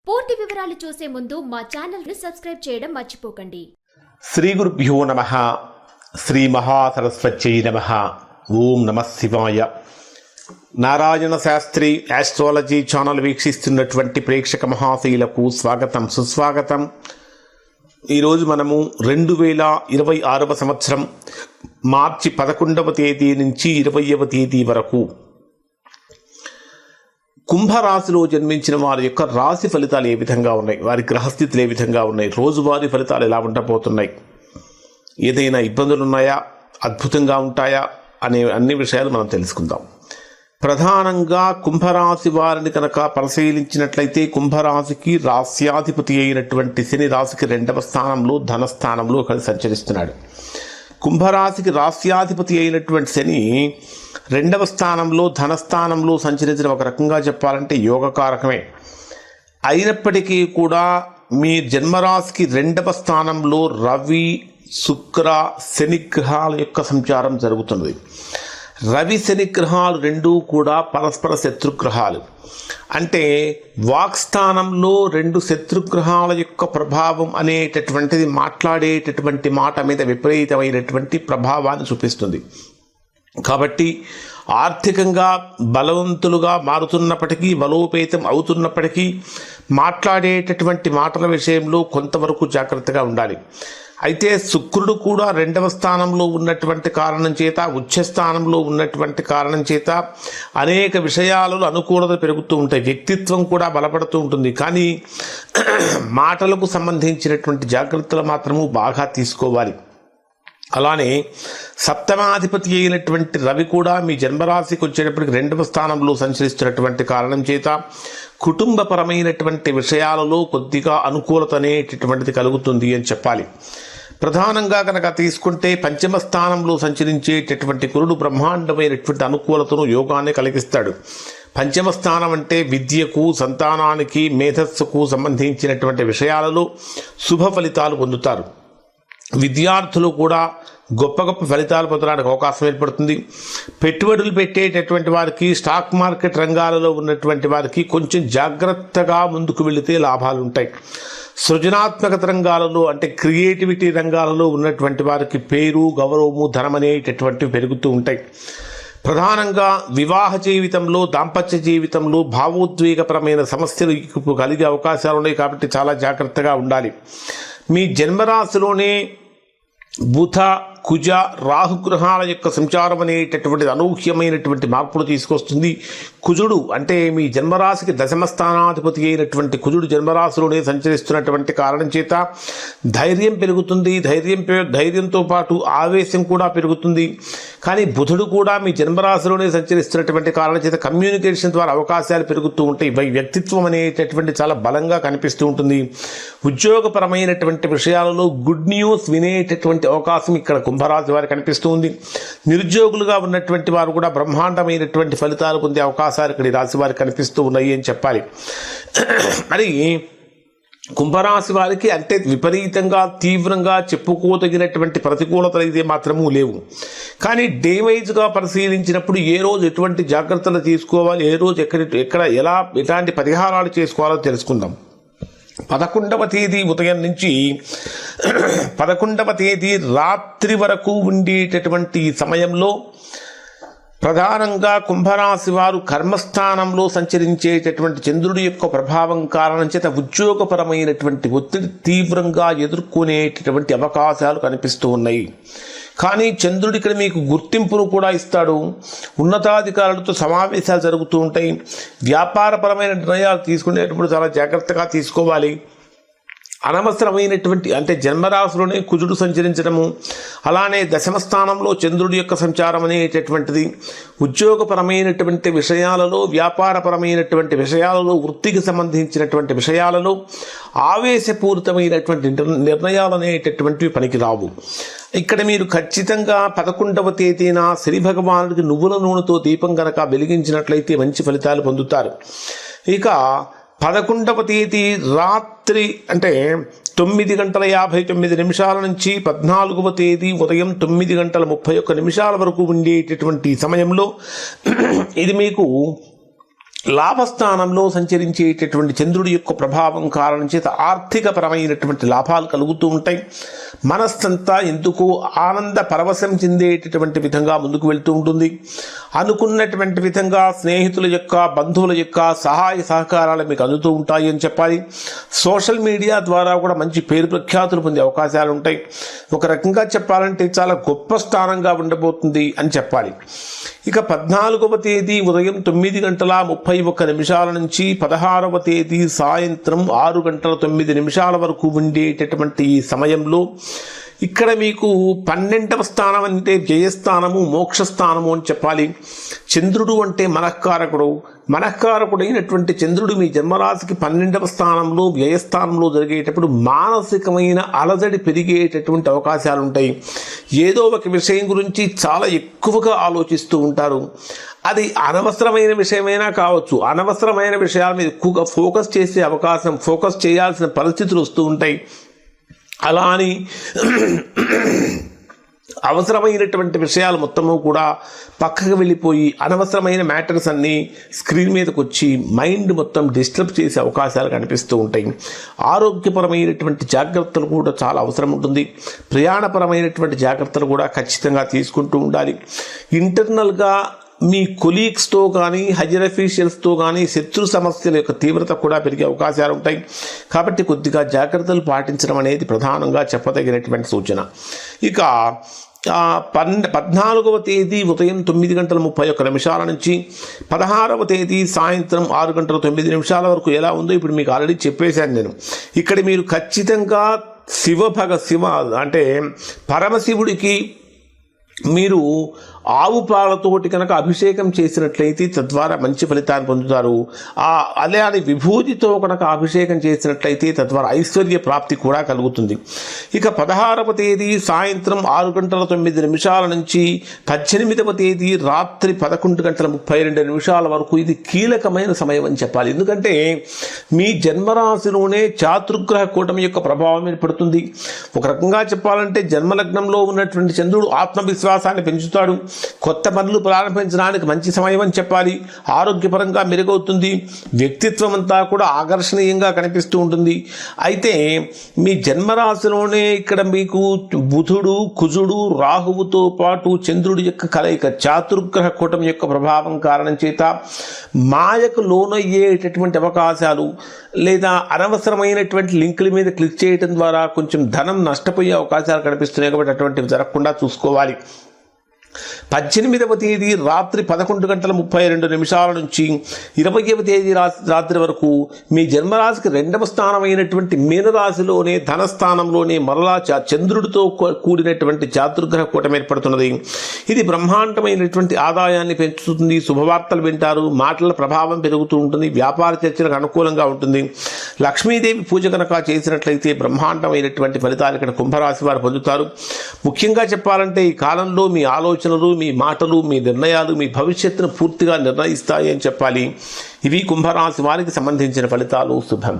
పూర్తి వివరాలు చూసే ముందు మా ఛానల్ ని సబ్స్క్రైబ్ చేయడం మర్చిపోకండి. శ్రీ గురుభ్యో నమః. శ్రీ మహాసరస్వత్యై నమః. ఓం నమః శివాయ. నారాయణ శాస్త్రి ఆస్ట్రాలజీ ఛానల్ వీక్షిస్తున్నటువంటి ప్రేక్షక మహాశీలకు స్వాగతం, సుస్వాగతం. ఈరోజు మనము 2026వ సంవత్సరం మార్చి 11వ తేదీ నుంచి 20వ తేదీ వరకు కుంభరాశిలో జన్మించిన వారి యొక్క రాశి ఫలితాలు ఏ విధంగా ఉన్నాయి, వారి గ్రహస్థితులు ఏ విధంగా ఉన్నాయి, రోజువారీ ఫలితాలు ఎలా ఉండబోతున్నాయి, ఏదైనా ఇబ్బందులు ఉన్నాయా, అద్భుతంగా ఉంటాయా అనే అన్ని విషయాలు మనం తెలుసుకుందాం. ప్రధానంగా కుంభరాశి వారిని కనుక పరిశీలించినట్లయితే కుంభరాశికి రాశ్యాధిపతి అయినటువంటి శని రాశికి 2వ స్థానంలో ధనస్థానంలో కలిసి సంచరిస్తున్నాడు. కుంభరాశికి రాశ్యాధిపతి అయినటువంటి శని 2వ స్థానంలో ధనస్థానంలో సంచరించడం ఒక రకంగా చెప్పాలంటే యోగకారకమే. అయినప్పటికీ కూడా మీ జన్మరాశికి 2వ స్థానంలో రవి, శుక్ర, శని గ్రహాల యొక్క సంచారం జరుగుతున్నది. రవి శని గ్రహాలు రెండూ కూడా పరస్పర శత్రుగ్రహాలు. అంటే వాక్స్థానంలో 2 శత్రుగ్రహాల యొక్క ప్రభావం అనేటటువంటిది మాట్లాడేటటువంటి మాట మీద విపరీతమైనటువంటి ప్రభావాన్ని చూపిస్తుంది. కాబట్టి ఆర్థికంగా బలవంతులుగా మారుతున్నప్పటికీ, బలోపేతం అవుతున్నప్పటికీ మాట్లాడేటటువంటి మాటల విషయంలో కొంతవరకు జాగ్రత్తగా ఉండాలి. అయితే శుక్రుడు కూడా 2వ స్థానంలో ఉన్నటువంటి కారణం చేత, ఉచ్చస్థానంలో ఉన్నటువంటి కారణం చేత అనేక విషయాలలో అనుకూలత పెరుగుతూ ఉంటాయి, వ్యక్తిత్వం కూడా బలపడుతూ ఉంటుంది. కానీ మాటలకు సంబంధించినటువంటి జాగ్రత్తలు మాత్రము బాగా తీసుకోవాలి. అలానే సప్తమాధిపతి అయినటువంటి రవి కూడా మీ జన్మరాశికి వచ్చేటప్పటికి 2వ స్థానంలో సంచరిస్తున్నటువంటి కారణం చేత కుటుంబపరమైనటువంటి విషయాలలో కొద్దిగా అనుకూలత అనేటటువంటిది కలుగుతుంది అని చెప్పాలి. ప్రధానంగా కనుక తీసుకుంటే 5వ స్థానంలో సంచరించేటటువంటి గురుడు బ్రహ్మాండమైనటువంటి అనుకూలతను, యోగాన్ని కలిగిస్తాడు. 5వ స్థానం అంటే విద్యకు, సంతానానికి, మేధస్సుకు సంబంధించినటువంటి విషయాలలో శుభ ఫలితాలు పొందుతారు. విద్యార్థులు కూడా గొప్ప గొప్ప ఫలితాలు పొందడానికి అవకాశం ఏర్పడుతుంది. పెట్టుబడులు పెట్టేటటువంటి వారికి, స్టాక్ మార్కెట్ రంగాలలో ఉన్నటువంటి వారికి కొంచెం జాగ్రత్తగా ముందుకు వెళితే లాభాలు ఉంటాయి. సృజనాత్మకత రంగాలలో అంటే క్రియేటివిటీ రంగాలలో ఉన్నటువంటి వారికి పేరు, గౌరవము, ధనం అనేటటువంటివి పెరుగుతూ ఉంటాయి. ప్రధానంగా వివాహ జీవితంలో, దాంపత్య జీవితంలో భావోద్వేగపరమైన సమస్యలు కలిగే అవకాశాలు ఉన్నాయి. కాబట్టి చాలా జాగ్రత్తగా ఉండాలి. మీ జన్మరాశిలోనే బుధ, కుజ, రాహుగ్రహాల యొక్క సంచారం అనేటటువంటిది అనూహ్యమైనటువంటి మార్పులు తీసుకొస్తుంది. కుజుడు అంటే మీ జన్మరాశికి 10వ స్థానాధిపతి అయినటువంటి కుజుడు జన్మరాశిలోనే సంచరిస్తున్నటువంటి కారణం చేత ధైర్యం పెరుగుతుంది. ధైర్యంతో పాటు ఆవేశం కూడా పెరుగుతుంది. కానీ బుధుడు కూడా మీ జన్మరాశిలోనే సంచరిస్తున్నటువంటి కారణం చేత కమ్యూనికేషన్ ద్వారా అవకాశాలు పెరుగుతూ ఉంటాయి. వ్యక్తిత్వం అనేటటువంటి చాలా బలంగా కనిపిస్తూ ఉంటుంది. ఉద్యోగపరమైనటువంటి విషయాలలో గుడ్ న్యూస్ వినేటటువంటి అవకాశం ఇక్కడ కుంభరాశి వారికి కనిపిస్తూ ఉంది. నిరుద్యోగులుగా ఉన్నటువంటి వారు కూడా బ్రహ్మాండమైనటువంటి ఫలితాలు పొందే అవకాశాలు ఇక్కడ ఈ రాశి వారికి కనిపిస్తూ ఉన్నాయి అని చెప్పాలి. మరి కుంభరాశి వారికి అంటే విపరీతంగా తీవ్రంగా చెప్పుకోదగినటువంటి ప్రతికూలతలు అయితే మాత్రము లేవు. కానీ డే వైజ్గా పరిశీలించినప్పుడు ఏ రోజు ఎటువంటి జాగ్రత్తలు తీసుకోవాలి, ఏ రోజు ఎక్కడ ఎలాంటి పరిహారాలు చేసుకోవాలో తెలుసుకుందాం. 11వ తేదీ ఉదయం నుంచి 11వ తేదీ రాత్రి వరకు ఉండేటటువంటి సమయంలో ప్రధానంగా కుంభరాశి వారు కర్మస్థానంలో సంచరించేటటువంటి చంద్రుడి యొక్క ప్రభావం కారణం చేత ఉద్యోగపరమైనటువంటి ఒత్తిడి తీవ్రంగా ఎదుర్కొనేటటువంటి అవకాశాలు కనిపిస్తూ ఉన్నాయి. కానీ చంద్రుడు ఇక్కడ మీకు గుర్తింపును కూడా ఇస్తాడు. ఉన్నతాధికారులతో సమావేశాలు జరుగుతూ ఉంటాయి. వ్యాపారపరమైన నిర్ణయాలు తీసుకునేటప్పుడు చాలా జాగ్రత్తగా తీసుకోవాలి. అనవసరమైనటువంటి అంటే జన్మరాశిలోనే కుజుడు సంచరించడము, అలానే 10వ స్థానంలో చంద్రుడి యొక్క సంచారం అనేటటువంటిది ఉద్యోగపరమైనటువంటి విషయాలలో, వ్యాపారపరమైనటువంటి విషయాలలో, వృత్తికి సంబంధించినటువంటి విషయాలలో ఆవేశపూరితమైనటువంటి నిర్ణయాలు అనేటటువంటివి పనికిరావు. ఇక్కడ మీరు ఖచ్చితంగా 11వ తేదీన శ్రీ భగవానుడికి నువ్వుల నూనెతో దీపం గనక వెలిగించినట్లయితే మంచి ఫలితాలు పొందుతారు. ఇక 11వ తేదీ రాత్రి అంటే 9:59 నుంచి 14వ తేదీ ఉదయం 9:31 వరకు ఉండేటటువంటి సమయంలో ఇది మీకు లాభస్థానంలో సంచరించేటటువంటి చంద్రుడి యొక్క ప్రభావం కారణం చేత ఆర్థికపరమైనటువంటి లాభాలు కలుగుతూ ఉంటాయి. మనస్సంతా ఎందుకో ఆనంద పరవశం చెందేటటువంటి విధంగా ముందుకు వెళ్తూ ఉంటుంది. అనుకున్నటువంటి విధంగా స్నేహితుల యొక్క బంధువుల యొక్క సహాయ సహకారాలు మీకు అందుతూ ఉంటాయి అని చెప్పాలి. సోషల్ మీడియా ద్వారా కూడా మంచి పేరు ప్రఖ్యాతులు పొందే అవకాశాలు ఉంటాయి. ఒక రకంగా చెప్పాలంటే చాలా గొప్ప స్థానంగా ఉండబోతుంది అని చెప్పాలి. ఇక 14వ తేదీ ఉదయం 9:31 నుంచి 16వ తేదీ సాయంత్రం 6:09 వరకు ఉండేటటువంటి ఈ సమయంలో ఇక్కడ మీకు 12వ స్థానం అంటే జయస్థానము, మోక్షస్థానము అని చెప్పాలి. చంద్రుడు అంటే మనఃకారకుడైనటువంటి చంద్రుడు మీ జన్మరాశికి 12వ స్థానంలో వ్యయస్థానంలో జరిగేటప్పుడు మానసికమైన అలజడి పెరిగేటటువంటి అవకాశాలు ఉంటాయి. ఏదో ఒక విషయం గురించి చాలా ఎక్కువగా ఆలోచిస్తూ ఉంటారు. అది అనవసరమైన విషయమైనా కావచ్చు. అనవసరమైన విషయాల మీద ఎక్కువగా ఫోకస్ చేయాల్సిన పరిస్థితులు వస్తూ ఉంటాయి. అలా అని అవసరమైనటువంటి విషయాలు మొత్తము కూడా పక్కకు వెళ్ళిపోయి అనవసరమైన మ్యాటర్స్ అన్నీ స్క్రీన్ మీదకి వచ్చి మైండ్ మొత్తం డిస్టర్బ్ చేసే అవకాశాలు కనిపిస్తూ ఉంటాయి. ఆరోగ్యపరమైనటువంటి జాగ్రత్తలు కూడా చాలా అవసరం ఉంటుంది. ప్రయాణపరమైనటువంటి జాగ్రత్తలు కూడా ఖచ్చితంగా తీసుకుంటూ ఉండాలి. ఇంటర్నల్గా మీ కొలీగ్స్తో కానీ హైయర్ అఫీషియల్స్తో కానీ శత్రు సమస్యల యొక్క తీవ్రత కూడా పెరిగే అవకాశాలు ఉంటాయి. కాబట్టి కొద్దిగా జాగ్రత్తలు పాటించడం అనేది ప్రధానంగా చెప్పదగినటువంటి సూచన. ఇక 14వ తేదీ ఉదయం 9:31 నుంచి 16వ తేదీ సాయంత్రం 6:09 వరకు ఎలా ఉందో ఇప్పుడు మీకు ఆల్రెడీ చెప్పేశాను నేను. ఇక్కడ మీరు ఖచ్చితంగా శివ అంటే పరమశివుడికి మీరు ఆవు పాలతోటి కనుక అభిషేకం చేసినట్లయితే తద్వారా మంచి ఫలితాన్ని పొందుతారు. అలానే విభూతితో కనుక అభిషేకం చేసినట్లయితే తద్వారా ఐశ్వర్య ప్రాప్తి కూడా కలుగుతుంది. ఇక 16వ తేదీ సాయంత్రం 6:09 నుంచి 18వ తేదీ రాత్రి 11:32 వరకు ఇది కీలకమైన సమయం అని చెప్పాలి. ఎందుకంటే మీ జన్మరాశిలోనే చాతుర్గ్రహ కూటమి యొక్క ప్రభావం ఏర్పడుతుంది. ఒక రకంగా చెప్పాలంటే జన్మలగ్నంలో ఉన్నటువంటి చంద్రుడు ఆత్మవిశ్వాసాన్ని పెంచుతాడు. కొత్త పనులు ప్రారంభించడానికి మంచి సమయం అని చెప్పాలి. ఆరోగ్యపరంగా మెరుగవుతుంది. వ్యక్తిత్వం అంతా కూడా ఆకర్షణీయంగా కనిపిస్తూ ఉంటుంది. అయితే మీ జన్మరాశిలోనే ఇక్కడ మీకు బుధుడు, కుజుడు, రాహువుతో పాటు చంద్రుడి యొక్క కలయిక చాతుర్గ్రహ కూటమి యొక్క ప్రభావం కారణం చేత మాయకు లోనయ్యేటటువంటి అవకాశాలు లేదా అనవసరమైనటువంటి లింకుల మీద క్లిక్ చేయడం ద్వారా కొంచెం ధనం నష్టపోయే అవకాశాలు కనిపిస్తున్నాయి. కాబట్టి అటువంటివి జరగకుండా చూసుకోవాలి. 18వ తేదీ రాత్రి 11:32 నుంచి 20వ తేదీ రాత్రి వరకు మీ జన్మరాశికి 2వ స్థానమైనటువంటి మీనరాశిలోనే ధనస్థానంలోనే మరలా చంద్రుడితో కూడినటువంటి చాతుర్గ్రహ కూటమి ఏర్పడుతున్నది. ఇది బ్రహ్మాండమైనటువంటి ఆదాయాన్ని పెంచుతుంది. శుభవార్తలు వింటారు. మాటల ప్రభావం పెరుగుతూ ఉంటుంది. వ్యాపార చర్చలకు అనుకూలంగా ఉంటుంది. లక్ష్మీదేవి పూజ కనుక చేసినట్లయితే బ్రహ్మాండమైనటువంటి ఫలితాలు ఇక్కడ కుంభరాశి వారు పొందుతారు. ముఖ్యంగా చెప్పాలంటే ఈ కాలంలో మీ ఆలోచనలు, మీ మాటలు, మీ నిర్ణయాలు మీ భవిష్యత్తును పూర్తిగా నిర్ణయిస్తాయి అని చెప్పాలి. ఇవి కుంభరాశి వారికి సంబంధించిన ఫలితాలు. శుభం.